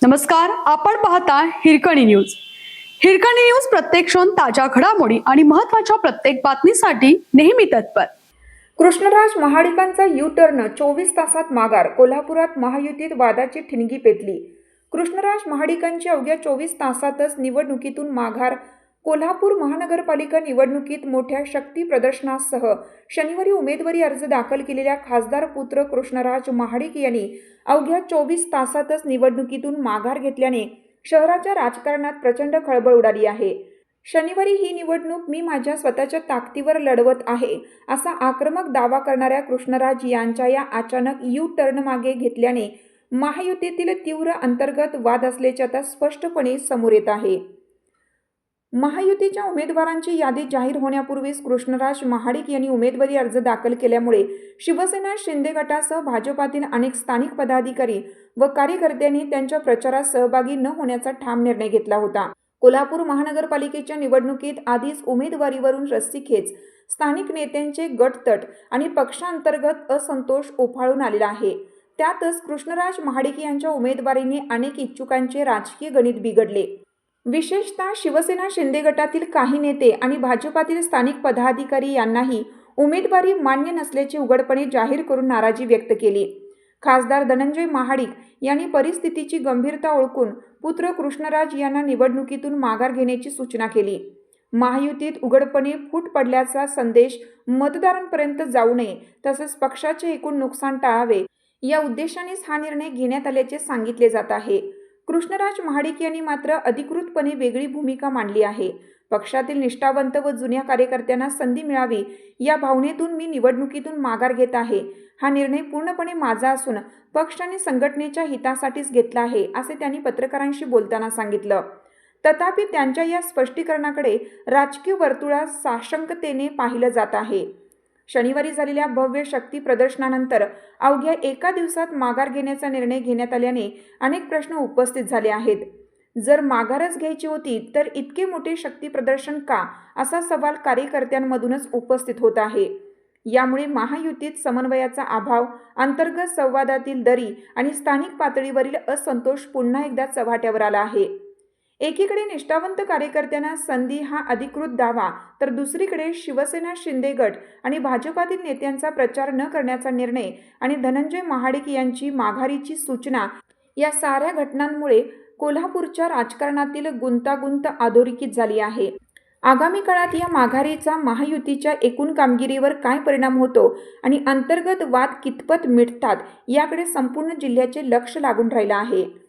नमस्कार, आपण पाहता हिरकणी न्यूज. हिरकणी न्यूज प्रत्येक क्षण ताज्या घडामोडी आणि महत्त्वाच्या प्रत्येक बातमीसाठी नेहमी तत्पर. कृष्णराज महाडिकांचा यू टर्न 24 तासात माघार. कोल्हापुरात महायुतीत वादाची ठिणगी पेटली. कृष्णराज महाडिकांची अवघ्या 24 तासातच निवडणुकीतून माघार. कोल्हापूर महानगरपालिका निवडणुकीत मोठ्या शक्ती प्रदर्शनासह शनिवारी उमेदवारी अर्ज दाखल केलेल्या खासदार पुत्र कृष्णराज महाडिक यांनी अवघ्या 24 तासातच निवडणुकीतून माघार घेतल्याने शहराच्या राजकारणात प्रचंड खळबळ उडाली आहे. शनिवारी ही निवडणूक मी माझ्या स्वतःच्या ताकदीवर लढवत आहे असा आक्रमक दावा करणाऱ्या कृष्णराज यांच्या या अचानक यू टर्न मागे घेतल्याने महायुतीतील तीव्र अंतर्गत वाद असल्याचे आता स्पष्टपणे समोर येत आहे. महायुतीच्या उमेदवारांची यादी जाहीर होण्यापूर्वीच कृष्णराज महाडिक यांनी उमेदवारी अर्ज दाखल केल्यामुळे शिवसेना शिंदे गटासह भाजपातील अनेक स्थानिक पदाधिकारी व कार्यकर्त्यांनी त्यांच्या प्रचारात सहभागी न होण्याचा ठाम निर्णय घेतला होता. कोल्हापूर महानगरपालिकेच्या निवडणुकीत आधीच उमेदवारीवरून रस्सीखेच, स्थानिक नेत्यांचे गटतट आणि पक्षांतर्गत असंतोष उफाळून आलेला आहे. त्यातच कृष्णराज महाडिक यांच्या उमेदवारीने अनेक इच्छुकांचे राजकीय गणित बिघडले. विशेषतः शिवसेना शिंदे गटातील काही नेते आणि भाजपातील स्थानिक पदाधिकारी यांनाही उमेदवारी मान्य नसल्याचे उघडपणे जाहीर करून नाराजी व्यक्त केली. खासदार धनंजय महाडिक यांनी परिस्थितीची गंभीरता ओळखून पुत्र कृष्णराज यांना निवडणुकीतून माघार घेण्याची सूचना केली. महायुतीत उघडपणे फूट पडल्याचा संदेश मतदारांपर्यंत जाऊ नये, तसेच पक्षाचे एकूण नुकसान टाळावे या उद्देशानेच हा निर्णय घेण्यात आल्याचे सांगितले जात आहे. कृष्णराज महाडिक यांनी मात्र अधिकृतपणे वेगळी भूमिका मांडली आहे. पक्षातील निष्ठावंत व जुन्या कार्यकर्त्यांना संधी मिळावी या भावनेतून मी निवडणुकीतून माघार घेत आहे. हा निर्णय पूर्णपणे माझा असून पक्ष आणि संघटनेच्या हितासाठीच घेतला आहे, असे त्यांनी पत्रकारांशी बोलताना सांगितलं. तथापि त्यांच्या या स्पष्टीकरणाकडे राजकीय वर्तुळात साशंकतेने पाहिलं जात आहे. शनिवारी झालेल्या भव्य शक्ती प्रदर्शनानंतर अवघ्या एका दिवसात माघार घेण्याचा निर्णय घेण्यात आल्याने अनेक प्रश्न उपस्थित झाले आहेत. जर माघारच घ्यायची होती तर इतके मोठे शक्ती प्रदर्शन का, असा सवाल कार्यकर्त्यांमधूनच उपस्थित होत आहे. यामुळे महायुतीत समन्वयाचा अभाव, अंतर्गत संवादातील दरी आणि स्थानिक पातळीवरील असंतोष पुन्हा एकदा चव्हाट्यावर आला आहे. एकीकडे निष्ठावंत कार्यकर्त्यांना संधी हा अधिकृत दावा, तर दुसरीकडे शिवसेना शिंदे गट आणि भाजपातील नेत्यांचा प्रचार न करण्याचा निर्णय आणि धनंजय महाडिक यांची माघारीची सूचना, या साऱ्या घटनांमुळे कोल्हापूरच्या राजकारणातील गुंतागुंत अधोरेखित झाली आहे. आगामी काळात या माघारीचा महायुतीच्या एकूण कामगिरीवर काय परिणाम होतो आणि अंतर्गत वाद कितपत मिटतात याकडे संपूर्ण जिल्ह्याचे लक्ष लागून राहिलं आहे.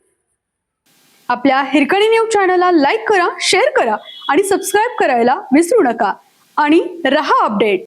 आपल्या हिरकणी न्यूज चॅनलला लाईक करा, शेअर करा आणि सबस्क्राईब करायला विसरू नका. आणि रहा अपडेट.